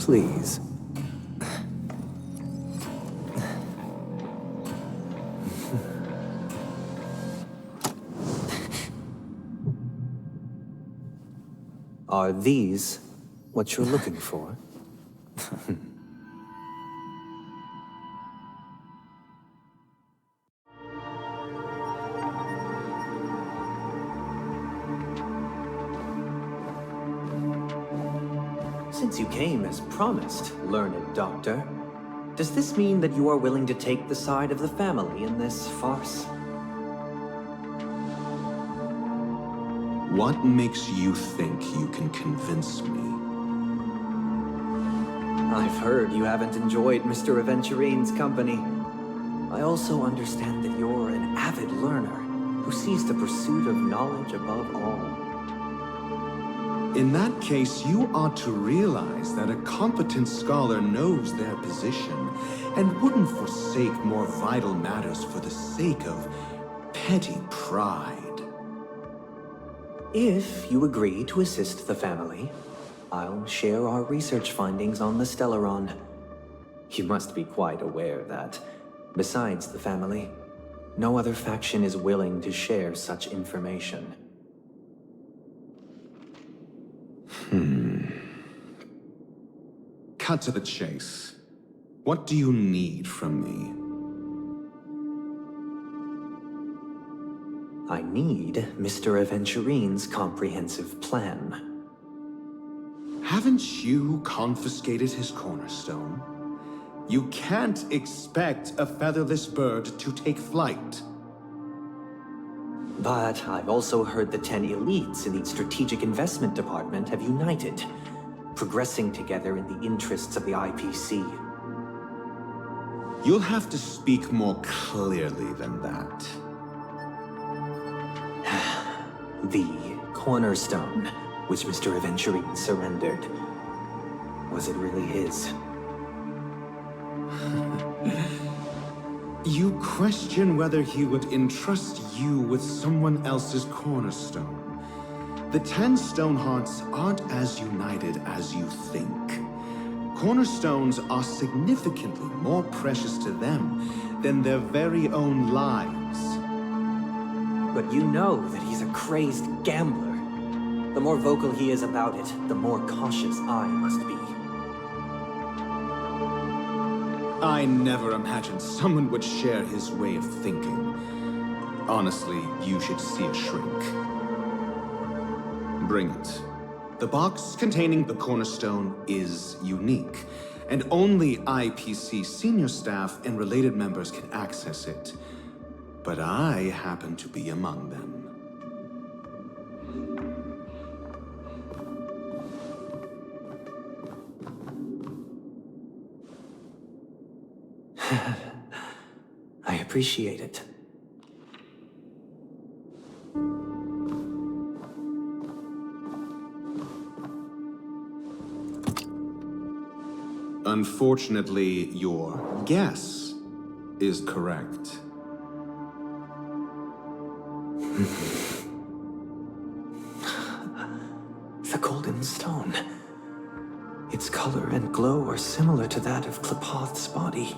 please. Are these what you're looking for? Since you came as promised, learned doctor, does this mean that you are willing to take the side of the family in this farce? What makes you think you can convince me? I've heard you haven't enjoyed Mr. Aventurine's company. I also understand that you're an avid learner who sees the pursuit of knowledge above all. In that case, you ought to realize that a competent scholar knows their position and wouldn't forsake more vital matters for the sake of petty pride. If you agree to assist the family, I'll share our research findings on the Stellaron. You must be quite aware that, besides the family, no other faction is willing to share such information. Cut to the chase. What do you need from me? I need Mr. Aventurine's comprehensive plan. Haven't you confiscated his cornerstone? You can't expect a featherless bird to take flight. But I've also heard the 10 elites in the Strategic Investment Department have united, progressing together in the interests of the IPC. You'll have to speak more clearly than that. The cornerstone, which Mr. Aventurine surrendered. Was it really his? You question whether he would entrust you with someone else's cornerstone. The 10 Stonehearts aren't as united as you think. Cornerstones are significantly more precious to them than their very own lives. But you know that he's a crazed gambler. The more vocal he is about it, the more cautious I must be. I never imagined someone would share his way of thinking. Honestly, you should see a shrink. Bring it. The box containing the cornerstone is unique, and only IPC senior staff and related members can access it. But I happen to be among them. I appreciate it. Unfortunately, your guess is correct. The golden stone. Its color and glow are similar to that of Klepoth's body.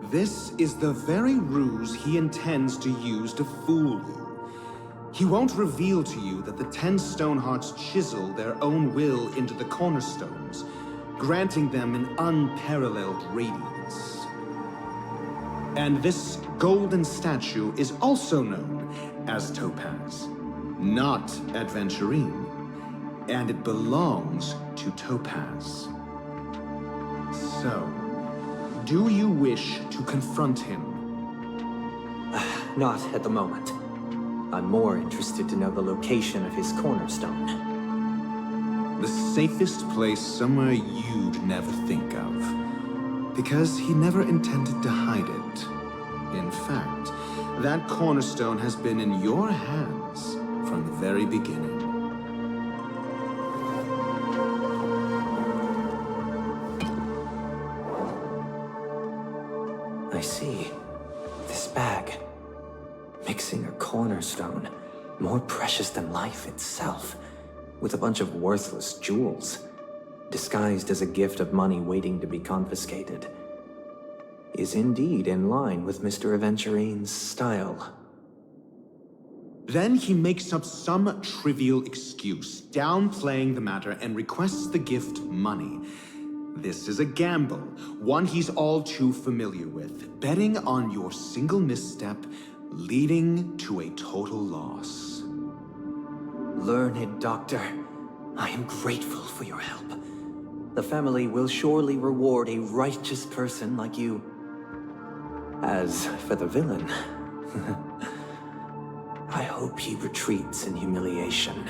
This is the very ruse he intends to use to fool you. He won't reveal to you that the 10 Stonehearts chisel their own will into the cornerstones, granting them an unparalleled radiance. And this golden statue is also known as Topaz, not Aventurine, and it belongs to Topaz. So, do you wish to confront him? Not at the moment. I'm more interested to know the location of his cornerstone. The safest place somewhere you'd never think of. Because he never intended to hide it. In fact, that cornerstone has been in your hands from the very beginning. I see. This bag. Mixing a cornerstone, more precious than life itself, with a bunch of worthless jewels. disguised as a gift of money waiting to be confiscated, is indeed in line with Mr. Aventurine's style. Then he makes up some trivial excuse, downplaying the matter, and requests the gift money. This is a gamble, one he's all too familiar with, betting on your single misstep, leading to a total loss. Learned doctor, I am grateful for your help. The family will surely reward a righteous person like you. As for the villain, I hope he retreats in humiliation.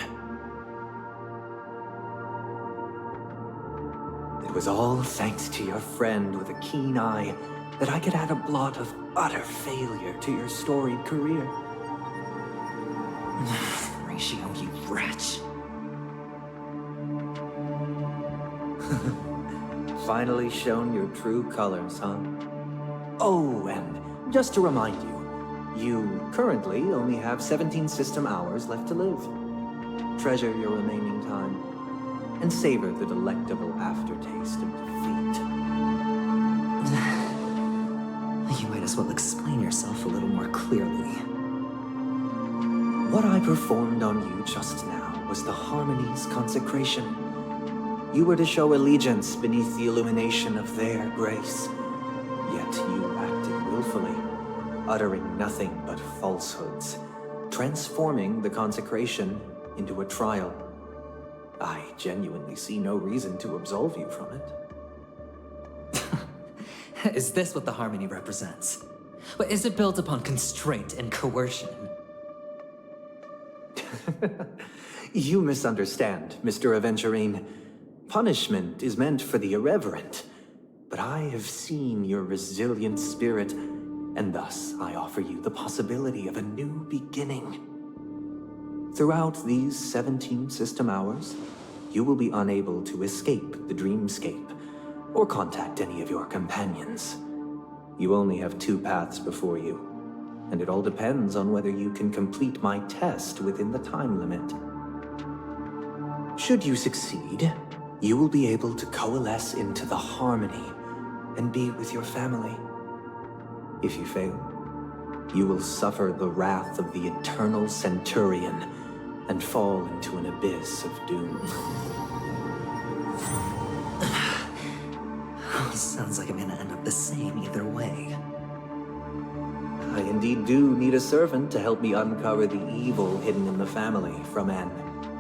It was all thanks to your friend with a keen eye that I could add a blot of utter failure to your storied career. Ratio, you wretch. Finally shown your true colors, huh? Oh, and just to remind you, you currently only have 17 system hours left to live. Treasure your remaining time, and savor the delectable aftertaste of defeat. You might as well explain yourself a little more clearly. What I performed on you just now was the Harmony's consecration. You were to show allegiance beneath the illumination of their grace. Yet you acted willfully, uttering nothing but falsehoods, transforming the consecration into a trial. I genuinely see no reason to absolve you from it. Is this what the Harmony represents? But is it built upon constraint and coercion? You misunderstand, Mr. Aventurine. Punishment is meant for the irreverent, but I have seen your resilient spirit, and thus I offer you the possibility of a new beginning. Throughout these 17 system hours, you will be unable to escape the dreamscape or contact any of your companions. You only have 2 paths before you, and it all depends on whether you can complete my test within the time limit. Should you succeed, you will be able to coalesce into the Harmony and be with your family. If you fail, you will suffer the wrath of the eternal Centurion and fall into an abyss of doom. Sounds like I'm gonna end up the same either way. I indeed do need a servant to help me uncover the evil hidden in the family from an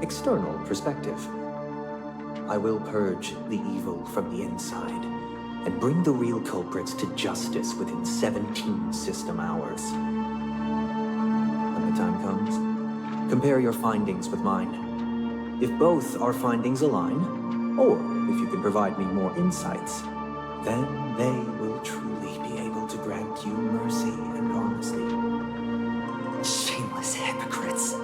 external perspective. I will purge the evil from the inside and bring the real culprits to justice within 17 system hours. When the time comes, compare your findings with mine. If both our findings align, or if you can provide me more insights, then they will truly be able to grant you mercy and honesty. Shameless hypocrites.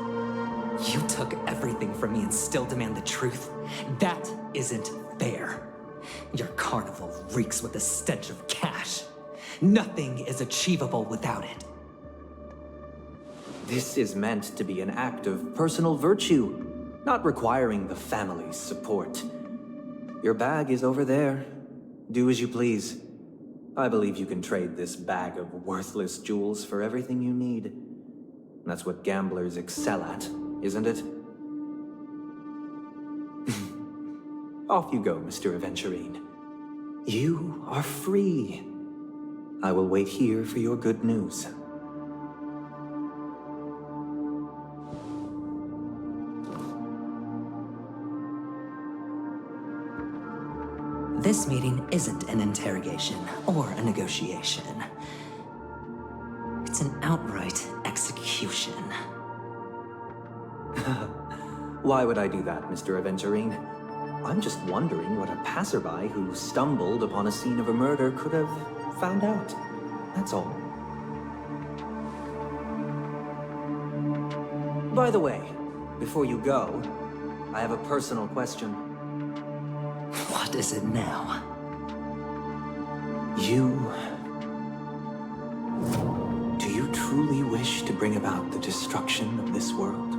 You took everything from me and still demand the truth? That isn't fair. Your carnival reeks with the stench of cash. Nothing is achievable without it. This is meant to be an act of personal virtue, not requiring the family's support. Your bag is over there. Do as you please. I believe you can trade this bag of worthless jewels for everything you need. That's what gamblers excel at, isn't it? Off you go, Mr. Aventurine. You are free. I will wait here for your good news. This meeting isn't an interrogation or a negotiation. It's an outright execution. Why would I do that, Mr. Aventurine? I'm just wondering what a passerby who stumbled upon a scene of a murder could have found out. That's all. By the way, before you go, I have a personal question. What is it now? Do you truly wish to bring about the destruction of this world?